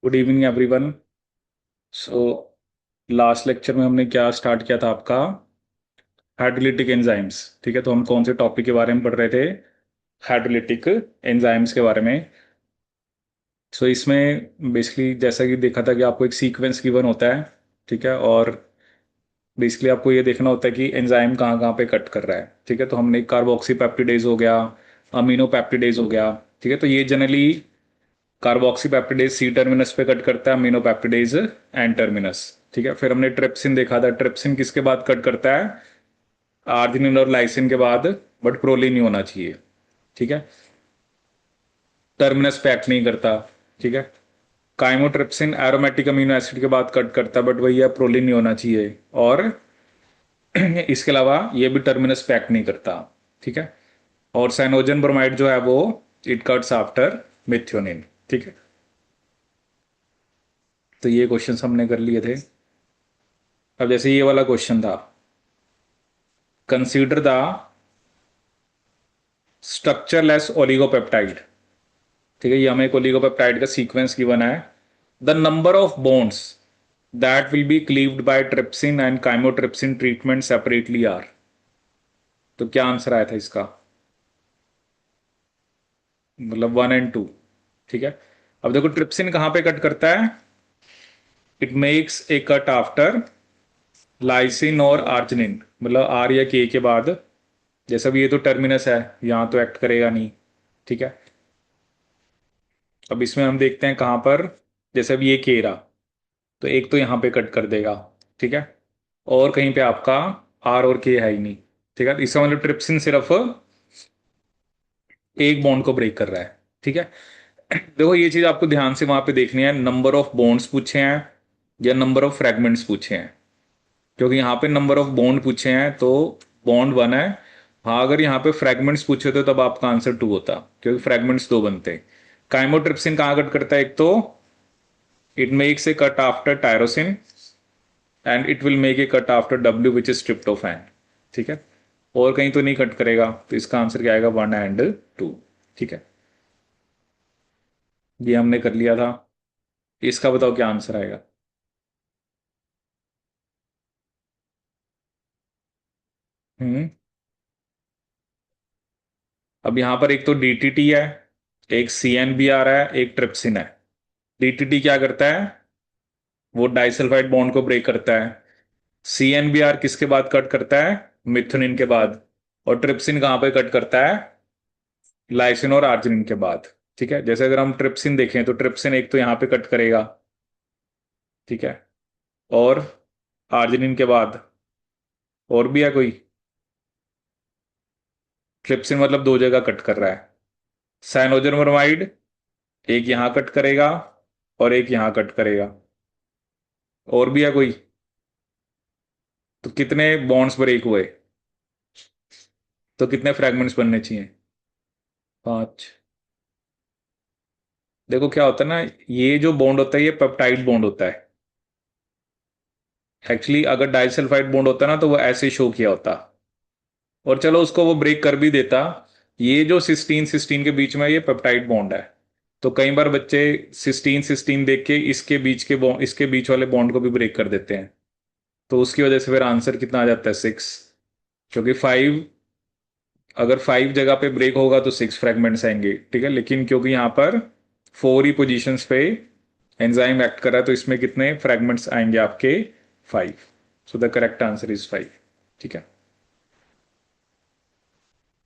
Good evening everyone. So last lecture में हमने क्या स्टार्ट किया था आपका हाइड्रोलिटिक एंजाइम्स। ठीक है, तो हम कौन से टॉपिक के बारे में पढ़ रहे थे? हाइड्रोलिटिक एंजाइम्स के बारे में। सो इसमें बेसिकली जैसा कि देखा था कि आपको एक सीक्वेंस गिवन होता है। ठीक है, और बेसिकली आपको ये देखना होता है कि एंजाइम कहाँ कहाँ पे कट कर रहा है। ठीक है, तो हमने कार्बोक्सी पेप्टिडेज हो गया, अमीनो पेप्टिडेज हो गया। ठीक है, तो ये generally carboxy peptidase C terminus पे कट करता है, अमीनो पेप्टिडेज एन टर्मिनस। ठीक है, फिर हमने ट्रिप्सिन देखा था, ट्रिप्सिन किसके बाद कट करता है? आर्जिनिन और लाइसिन के बाद, बट प्रोलिन नहीं होना चाहिए। ठीक है, टर्मिनस पे एक्ट नहीं करता। ठीक है, काइमोट्रिप्सिन एरोमेटिक अमीनो एसिड के बाद कट करता है, बट वही है प्रोलिन नहीं होना चाहिए। और इसके अलावा ये भी टर्मिनस पे एक्ट नहीं करता। ठीक है, और साइनोजन ब्रोमाइड जो है वो इट कट्स आफ्टर मिथ्योनिन। ठीक है, तो ये क्वेश्चन हमने कर लिए थे। अब जैसे ये वाला क्वेश्चन था, कंसीडर द स्ट्रक्चरलेस ओलिगोपेप्टाइड। ठीक है, ये हमें एक ओलिगोपेप्टाइड का सीक्वेंस गिवन है। The number of bonds that will be cleaved by trypsin and chymotrypsin treatment separately are. तो क्या आंसर आया था इसका? मतलब 1 और 2। ठीक है, अब देखो ट्रिप्सिन कहां पे कट करता है? It makes a cut after lysine और आर्जिनिन, मतलब आर या के बाद। जैसा भी ये तो टर्मिनस है, यहां तो एक्ट करेगा नहीं। ठीक है, अब इसमें हम देखते हैं कहां पर। जैसे अब ये के रहा, तो एक तो यहां पे कट कर देगा। ठीक है, और कहीं पे आपका आर और के है ही नहीं। ठीक है, तो इसका मतलब ट्रिप्सिन सिर्फ एक बॉन्ड को ब्रेक कर रहा है। ठीक है, देखो ये चीज आपको ध्यान से वहां पे देखनी है, नंबर ऑफ बॉन्ड्स पूछे हैं या नंबर ऑफ फ्रेगमेंट्स पूछे हैं। क्योंकि यहाँ पे नंबर ऑफ बॉन्ड पूछे हैं तो बॉन्ड 1 है। हाँ, अगर यहाँ पे फ्रेगमेंट्स पूछे तो तब आपका आंसर 2 होता, क्योंकि फ्रेगमेंट्स 2 बनते हैं। काइमोट्रिप्सिन कहाँ कट करता है? एक तो it makes a cut after tyrosine and it will make a cut after W which is tryptophan. ठीक है, और कहीं तो नहीं कट करेगा, तो इसका आंसर क्या आएगा? 1 और 2। ठीक है, ये हमने कर लिया था। इसका बताओ क्या आंसर आएगा? हम्म, अब यहां पर एक तो डीटीटी है, एक सीएनबी आ रहा है, एक ट्रिप्सिन है। डीटीटी क्या करता है? वो डाइसल्फाइड बॉन्ड को ब्रेक करता है। सीएनबीआर किसके बाद कट करता है? मिथुनिन के बाद। और ट्रिप्सिन कहां पे कट करता है? लाइसिन और आर्जिनिन के बाद। ठीक है, जैसे अगर हम ट्रिप्सिन देखें तो ट्रिप्सिन एक तो यहां पे कट करेगा। ठीक है, और आर्जिनिन के बाद और भी है कोई? ट्रिप्सिन मतलब दो जगह कट कर रहा है। साइनोजरमोनाइड एक यहां कट करेगा और एक यहां कट करेगा। और भी है कोई? तो कितने बॉन्ड्स ब्रेक हुए? तो कितने फ्रैगमेंट्स बनने चाहिए? 5। देखो क्या होता है ना, ये जो बॉन्ड होता है ये पेप्टाइड बॉन्ड होता है। एक्चुअली अगर डाइसल्फाइड बॉन्ड होता ना तो वो ऐसे शो किया होता, और चलो उसको वो ब्रेक कर भी देता। ये जो सिस्टीन सिस्टीन के बीच में ये पेप्टाइड बॉन्ड है। तो कई बार बच्चे सिस्टीन सिस्टीन देख के इसके बीच के बॉन्ड, इसके बीच वाले बॉन्ड को भी ब्रेक कर देते हैं। तो उसकी वजह से फिर आंसर कितना आ जाता है? 6। क्योंकि 5, अगर 5 जगह पे ब्रेक होगा तो 6 फ्रेगमेंट्स आएंगे। ठीक है, लेकिन क्योंकि यहाँ पर 4 ही पोजीशंस पे एंजाइम एक्ट कर रहा है तो इसमें कितने फ्रेगमेंट्स आएंगे आपके? 5। So the correct answer is 5। ठीक है।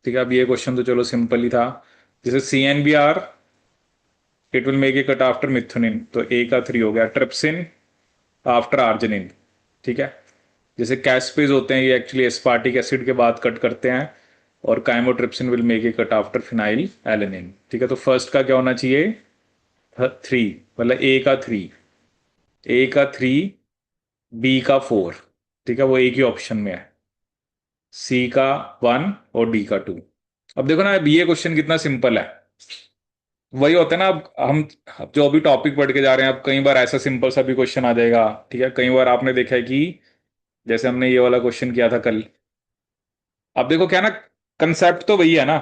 ठीक है, अब ये क्वेश्चन तो चलो सिंपल ही था। जैसे C N B R it will make a cut after methionine, तो ए का 3 हो गया। Trypsin after arginine. ठीक है, जैसे कैस्पेज होते हैं ये एक्चुअली एस्पार्टिक एसिड के बाद कट करते हैं। और chymotrypsin will make a cut after phenyl alanine. ठीक है, तो फर्स्ट का क्या होना चाहिए? 3, मतलब ए का 3, बी का 4। ठीक है, वो एक ही ऑप्शन में है। सी का 1 और डी का 2। अब देखो ना, अब ये क्वेश्चन कितना सिंपल है। वही होता है ना, अब जो अभी टॉपिक पढ़ के जा रहे हैं, अब कई बार ऐसा सिंपल सा भी क्वेश्चन आ जाएगा। ठीक है, कई बार आपने देखा है कि जैसे हमने ये वाला क्वेश्चन किया था कल। अब देखो क्या ना, कंसेप्ट तो वही है ना,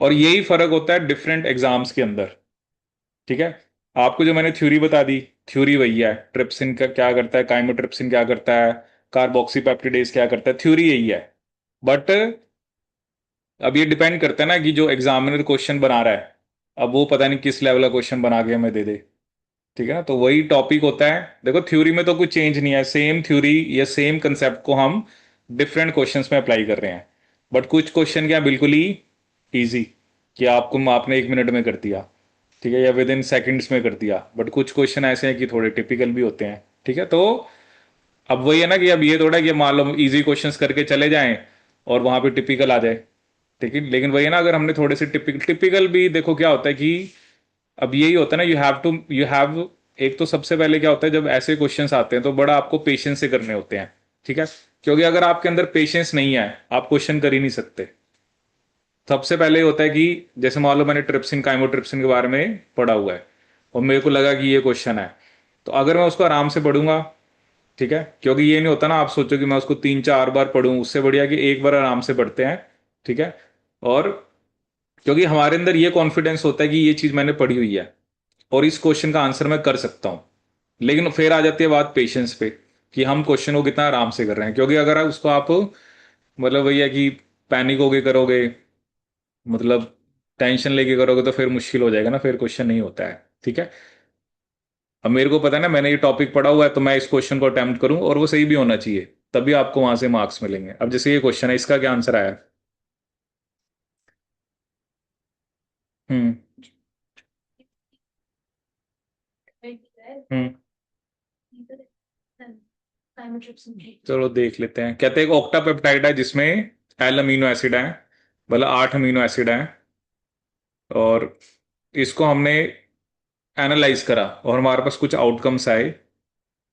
और यही फर्क होता है डिफरेंट एग्जाम्स के अंदर। ठीक है, आपको जो मैंने थ्योरी बता दी, थ्योरी वही है, ट्रिप्सिन का क्या करता है, काइमोट्रिप्सिन क्या करता है, कार्बोक्सीपेप्टिडेज क्या करता है, थ्योरी यही है। बट अब ये डिपेंड करता है ना कि जो एग्जामिनर क्वेश्चन बना रहा है, अब वो पता नहीं किस लेवल का क्वेश्चन बना के हमें दे दे। ठीक है ना, तो वही टॉपिक होता है। देखो थ्योरी में तो कुछ चेंज नहीं है, सेम थ्योरी या सेम कंसेप्ट को हम डिफरेंट क्वेश्चंस में अप्लाई कर रहे हैं। बट कुछ क्वेश्चन क्या बिल्कुल ही इजी, कि आपको आपने 1 मिनट में कर दिया, ठीक है, या विद इन सेकेंड्स में कर दिया। बट कुछ क्वेश्चन ऐसे हैं कि थोड़े टिपिकल भी होते हैं। ठीक है, तो अब वही है ना कि अब ये थोड़ा कि मान लो इजी क्वेश्चंस करके चले जाएं और वहां पे टिपिकल आ जाए। ठीक है, लेकिन वही है ना, अगर हमने थोड़े से टिपिकल टिपिकल भी देखो क्या होता है कि अब यही होता है ना, यू हैव एक तो सबसे पहले क्या होता है जब ऐसे क्वेश्चंस आते हैं तो बड़ा आपको पेशेंस से करने होते हैं। ठीक है, क्योंकि अगर आपके अंदर पेशेंस नहीं है आप क्वेश्चन कर ही नहीं सकते। सबसे पहले होता है कि जैसे मान लो मैंने ट्रिप्सिन काइमोट्रिप्सिन के बारे में पढ़ा हुआ है और मेरे को लगा कि ये क्वेश्चन है, तो अगर मैं उसको आराम से पढ़ूंगा, ठीक है, क्योंकि ये नहीं होता ना आप सोचो कि मैं उसको 3-4 बार पढूं, उससे बढ़िया कि एक बार आराम से पढ़ते हैं। ठीक है, और क्योंकि हमारे अंदर ये कॉन्फिडेंस होता है कि ये चीज मैंने पढ़ी हुई है और इस क्वेश्चन का आंसर मैं कर सकता हूं। लेकिन फिर आ जाती है बात पेशेंस पे, कि हम क्वेश्चन को कितना आराम से कर रहे हैं। क्योंकि अगर उसको आप मतलब वही है कि पैनिक होके करोगे, मतलब टेंशन लेके करोगे, तो फिर मुश्किल हो जाएगा ना, फिर क्वेश्चन नहीं होता है। ठीक है, अब मेरे को पता है ना, मैंने ये टॉपिक पढ़ा हुआ है तो मैं इस क्वेश्चन को अटेम्प्ट करूं और वो सही भी होना चाहिए, तभी आपको वहां से मार्क्स मिलेंगे। अब जैसे ये क्वेश्चन है, इसका क्या आंसर आया? हम्म। हम्म। चलो देख लेते हैं। कहते हैं एक ऑक्टापेप्टाइड है जिसमें एल अमीनो एसिड है, मतलब 8 अमीनो एसिड है, और इसको हमने एनालाइज करा और हमारे पास कुछ आउटकम्स आए।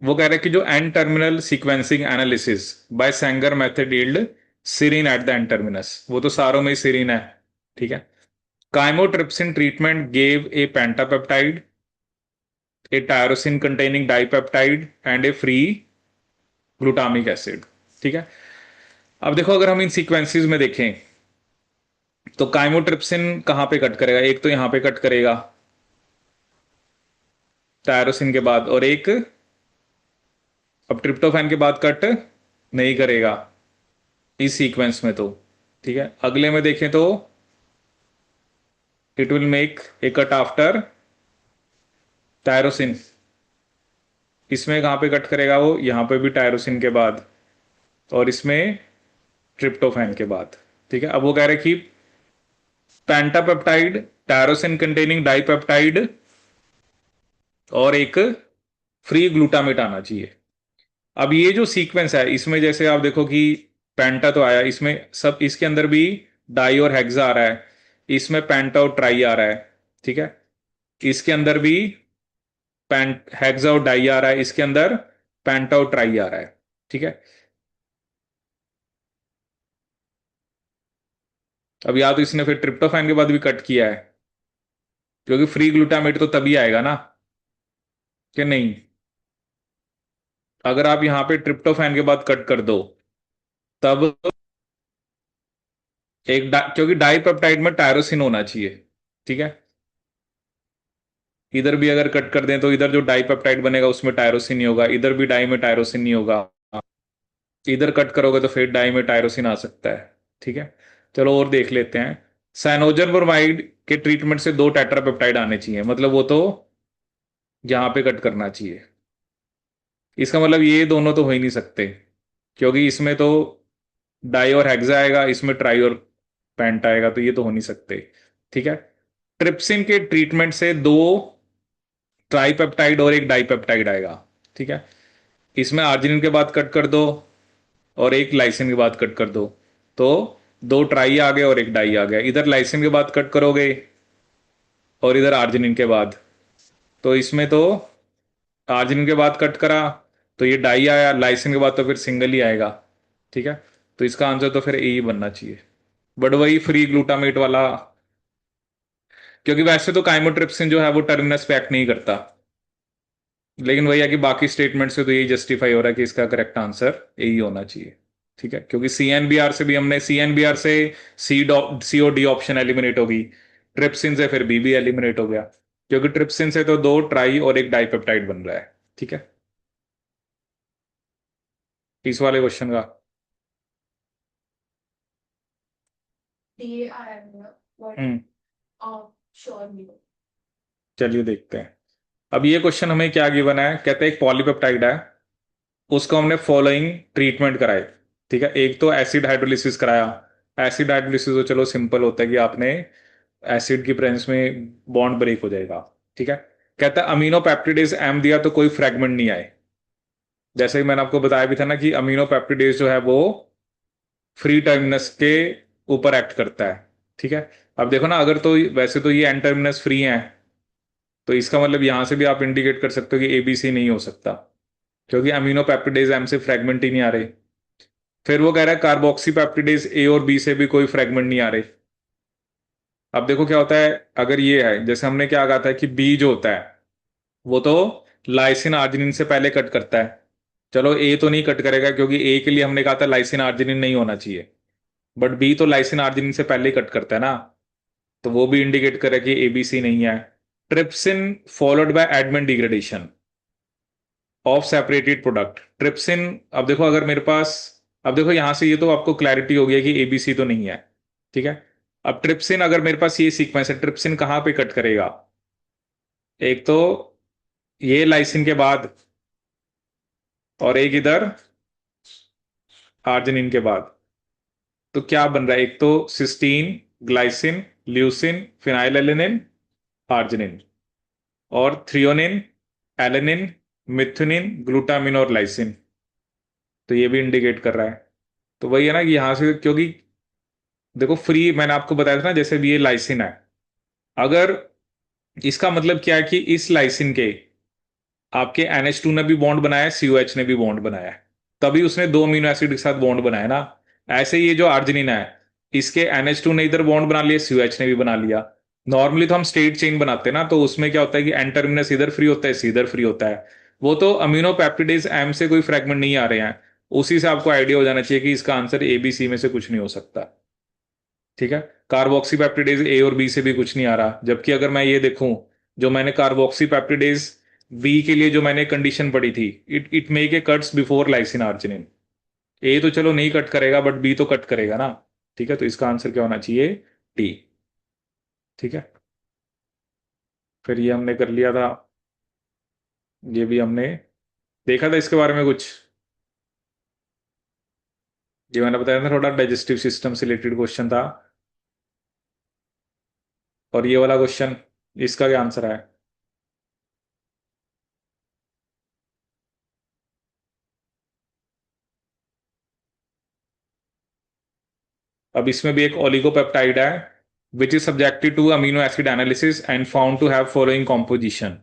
वो कह रहे हैं कि जो N terminal sequencing analysis by Sanger method yield serine at the N terminus, वो तो सारों में ही सीरीन है। ठीक है, chymotrypsin treatment gave a pentapeptide, a tyrosine containing dipeptide and a free glutamic acid. ठीक है, अब देखो अगर हम इन सीक्वेंसेस में देखें तो काइमोट्रिप्सिन कहां पे कट करेगा, एक तो यहां पे कट करेगा टायरोसिन के बाद, और एक अब ट्रिप्टोफैन के बाद कट नहीं करेगा इस सीक्वेंस में तो। ठीक है, अगले में देखें तो it will make a cut after tyrosine, इसमें कहां पे कट करेगा वो, यहां पे भी टायरोसिन के बाद, और इसमें ट्रिप्टोफैन के बाद। ठीक है, अब वो कह रहे हैं कि पेंटापेप्टाइड, टायरोसिन कंटेनिंग डाइपेप्टाइड और एक फ्री ग्लूटामेट आना चाहिए। अब ये जो सीक्वेंस है इसमें जैसे आप देखो कि पेंटा तो आया, इसमें सब इसके अंदर भी डाई और हेक्सा आ रहा है, इसमें पेंटा और ट्राई आ रहा है। ठीक है, इसके अंदर भी पेंट हेक्सा और डाई आ रहा है, इसके अंदर पेंटा और ट्राई आ रहा है। ठीक है, अब या तो इसने फिर ट्रिप्टोफैन के बाद भी कट किया है, क्योंकि फ्री ग्लूटामेट तो तभी आएगा ना, कि नहीं? अगर आप यहां पे ट्रिप्टोफैन के बाद कट कर दो तब क्योंकि डाइपेप्टाइड में टायरोसिन होना चाहिए। ठीक है, इधर भी अगर कट कर दें तो इधर जो डाइपेप्टाइड बनेगा उसमें टायरोसिन नहीं होगा, इधर भी डाई में टायरोसिन नहीं होगा, इधर कट करोगे तो फिर डाई में टायरोसिन आ सकता है। ठीक है, चलो और देख लेते हैं। साइनोजन के ट्रीटमेंट से 2 टेट्रापेप्टाइड आने चाहिए, मतलब वो तो यहां पे कट करना चाहिए। इसका मतलब ये दोनों तो हो ही नहीं सकते, क्योंकि इसमें तो डाई और हेक्सा आएगा, इसमें ट्राई और पेंट आएगा, तो ये तो हो नहीं सकते। ठीक है, ट्रिप्सिन के ट्रीटमेंट से 2 ट्राईपेप्टाइड और एक डाइपेप्टाइड आएगा। ठीक है, इसमें आर्जिनिन के बाद कट कर दो और एक लाइसिन के बाद कट कर दो, तो 2 ट्राई आ गए और एक डाई आ गया। इधर लाइसिन के बाद कट करोगे और इधर आर्जिनिन के बाद, तो इसमें तो आर्जिनिन के बाद कट करा तो ये डाई आया, लाइसिन के बाद तो फिर सिंगल ही आएगा। ठीक है, तो इसका आंसर तो फिर ए ही बनना चाहिए। बट वही फ्री ग्लूटामेट वाला, क्योंकि वैसे तो काइमोट्रिप्सिन जो है वो टर्मिनस पे एक्ट नहीं करता, लेकिन वही है कि बाकी स्टेटमेंट से तो यही जस्टिफाई हो रहा है कि इसका करेक्ट आंसर यही होना चाहिए। ठीक है, क्योंकि सीएनबीआर से भी हमने सीएनबीआर से सी ओ डी ऑप्शन एलिमिनेट होगी, ट्रिप्सिन से फिर बी भी एलिमिनेट हो गया। क्योंकि ट्रिप्सिन से तो दो ट्राई और एक डाइपेप्टाइड बन रहा है। ठीक है, इस वाले क्वेश्चन का हम्म चलिए देखते हैं। अब ये क्वेश्चन हमें क्या गिवन है, कहते हैं एक पॉलीपेप्टाइड है, उसको हमने फॉलोइंग ट्रीटमेंट कराए। ठीक है, एक तो एसिड हाइड्रोलिसिस कराया। एसिड हाइड्रोलिसिस तो चलो सिंपल होता है कि आपने एसिड की प्रेजेंस में बॉन्ड ब्रेक हो जाएगा। ठीक है, कहता है अमीनो पेप्टिडेज एम दिया तो कोई फ्रेगमेंट नहीं आए। जैसे कि मैंने आपको बताया भी था ना कि अमीनो पेप्टिडेज जो है वो फ्री टर्मिनस के ऊपर एक्ट करता है। ठीक है, अब देखो ना, अगर तो वैसे तो ये एन टर्मिनस फ्री है, तो इसका मतलब यहां से भी आप इंडिकेट कर सकते हो कि एबीसी नहीं हो सकता, क्योंकि अमीनो पेप्टिडेज एम से फ्रेगमेंट ही नहीं आ रहे। फिर वो कह रहा है कार्बोक्सी पेप्टिडेज ए और बी से भी कोई फ्रेगमेंट नहीं आ रहे। अब देखो क्या होता है, अगर ये है, जैसे हमने क्या कहा था कि बी जो होता है वो तो लाइसिन आर्जिनिन से पहले कट करता है। चलो ए तो नहीं कट करेगा, क्योंकि ए के लिए हमने कहा था लाइसिन आर्जिनिन नहीं होना चाहिए, बट बी तो लाइसिन आर्जिनिन से पहले ही कट करता है ना, तो वो भी इंडिकेट करे कि एबीसी नहीं है। Trypsin followed by admin degradation of separated product trypsin. अब देखो अगर मेरे पास, अब देखो यहां से ये तो आपको क्लैरिटी हो गया कि एबीसी तो नहीं है। ठीक है, अब ट्रिप्सिन अगर मेरे पास ये सीक्वेंस है, ट्रिप्सिन कहां पे कट करेगा, एक तो ये लाइसिन के बाद और एक इधर आर्जिनिन के बाद। तो क्या बन रहा है, एक तो cysteine, glycine, leucine, phenylalanine, arginine, और थ्रियोनिन, एलेनिन, मिथुनिन, ग्लूटामिन और लाइसिन। तो ये भी इंडिकेट कर रहा है। तो वही है ना कि यहां से, क्योंकि देखो फ्री मैंने आपको बताया था ना, जैसे भी ये लाइसिन है, अगर इसका मतलब क्या है कि इस लाइसिन के आपके NH2 ने भी बॉन्ड बनाया है, COH ने भी बॉन्ड बनाया है, तभी उसने दो अमीनो एसिड के साथ बॉन्ड बनाया ना। ऐसे ही ये जो अर्जिनिन है, इसके NH2 ने इधर बॉन्ड बना लिया, COH ने भी बना लिया। नॉर्मली तो हम स्ट्रेट चेन बनाते हैं ना, तो उसमें क्या होता है कि एन टर्मिनस इधर फ्री होता है, सी इधर फ्री होता है। वो तो अमीनो पेप्टिडेज एम से कोई फ्रेगमेंट नहीं आ रहे हैं, उसी से आपको आइडिया हो जाना चाहिए कि इसका आंसर ABC में से कुछ नहीं हो सकता। ठीक है, कार्बोक्सी पेप्टिडेज ए और बी से भी कुछ नहीं आ रहा, जबकि अगर मैं ये देखूं, जो मैंने कार्बोक्सी पेप्टिडेज बी के लिए जो मैंने कंडीशन पढ़ी थी, it it make a cuts before lysine arginine. ए तो चलो नहीं कट करेगा, बट बी तो कट करेगा ना। ठीक है, तो इसका आंसर क्या होना चाहिए, टी। ठीक है, फिर ये हमने कर लिया था, ये भी हमने देखा था इसके बारे में कुछ, ये मैंने बताया था थोड़ा डाइजेस्टिव सिस्टम से रिलेटेड क्वेश्चन था। और ये वाला क्वेश्चन, इसका क्या आंसर है। अब इसमें भी एक ओलिगोपेप्टाइड है which is subjected to amino acid analysis and found to have following composition: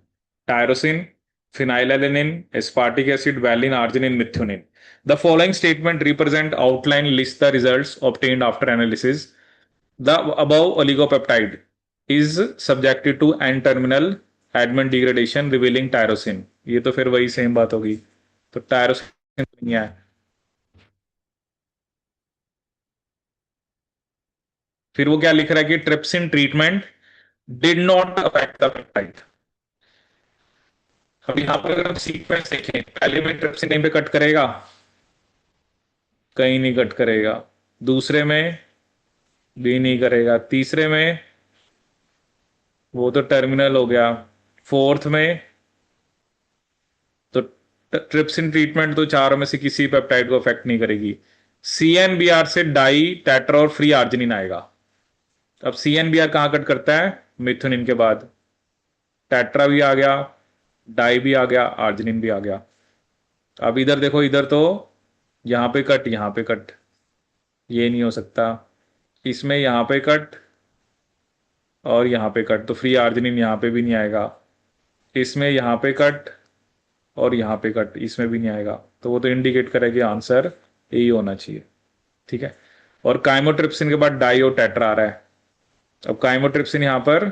tyrosine, phenylalanine, aspartic acid, valine, arginine, methionine. The following statement represent outline list the results obtained after analysis. The above oligopeptide is subjected to N-terminal Admin degradation revealing tyrosine. ये तो फिर वही same बात होगी, तो tyrosine नहीं है। फिर वो क्या लिख रहा है कि trypsin treatment did not affect the peptide. अब यहां पर अगर हम सीक्वेंस देखें, पहले में ट्रिप्सिन कहीं पे कट करेगा, कहीं नहीं कट करेगा। दूसरे में भी नहीं करेगा। तीसरे में वो तो टर्मिनल हो गया। फोर्थ में तो ट्रिप्सिन ट्रीटमेंट तो चारों में से किसी पेप्टाइड को अफेक्ट नहीं करेगी। CNBR से डाई, टेट्रा और फ्री आर्जिनिन आएगा। अब CNBR कहां कट करता है, मिथुनिन के बाद। टेट्रा भी आ गया, डाई भी आ गया, आर्जिनिन भी आ गया। अब इधर देखो, इधर तो यहां पे कट, यहां पे कट, ये नहीं हो सकता। इसमें यहां पे कट और यहां पे कट, तो फ्री आर्जिनिन यहां पे भी नहीं आएगा। इसमें यहां पे कट और यहां पे कट, इसमें भी नहीं आएगा। तो वो तो इंडिकेट करेगा आंसर यही होना चाहिए। ठीक है, और काइमोट्रिप्सिन के बाद डाई और टेट्रा आ रहा है। अब काइमोट्रिप्सिन यहां पर,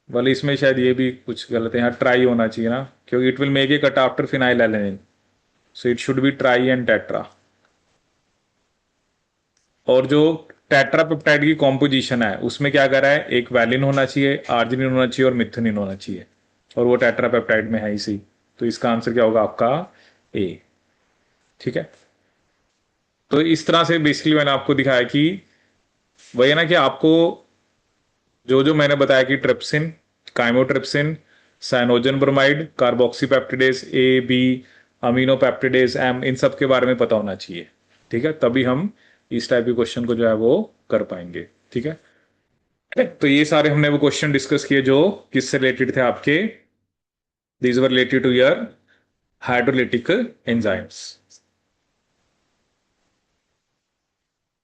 वाले इसमें शायद ये भी कुछ गलत है, यहाँ ट्राई होना चाहिए ना, क्योंकि it will make a cut after phenyl alanine, so it should be try and tetra. और जो टेट्रापेप्टाइड की कॉम्पोजिशन है उसमें क्या करा है, एक वैलिन होना चाहिए, आर्जिनिन होना चाहिए और मिथनिन होना चाहिए, और वो टेट्रापेप्टाइड में है इसी। तो इसका आंसर क्या होगा आपका, ए। ठीक है, तो इस तरह से बेसिकली मैंने आपको दिखाया कि वही है ना कि आपको जो जो मैंने बताया कि trypsin, chymotrypsin, cyanogen bromide, carboxypeptidase A B, amino peptidase M, इन सब के बारे में पता होना चाहिए। ठीक है, तभी हम इस टाइप के क्वेश्चन को जो है वो कर पाएंगे। ठीक है, तो ये सारे हमने वो क्वेश्चन डिस्कस किए जो किससे रिलेटेड थे आपके, these were related to your hydrolytic enzymes.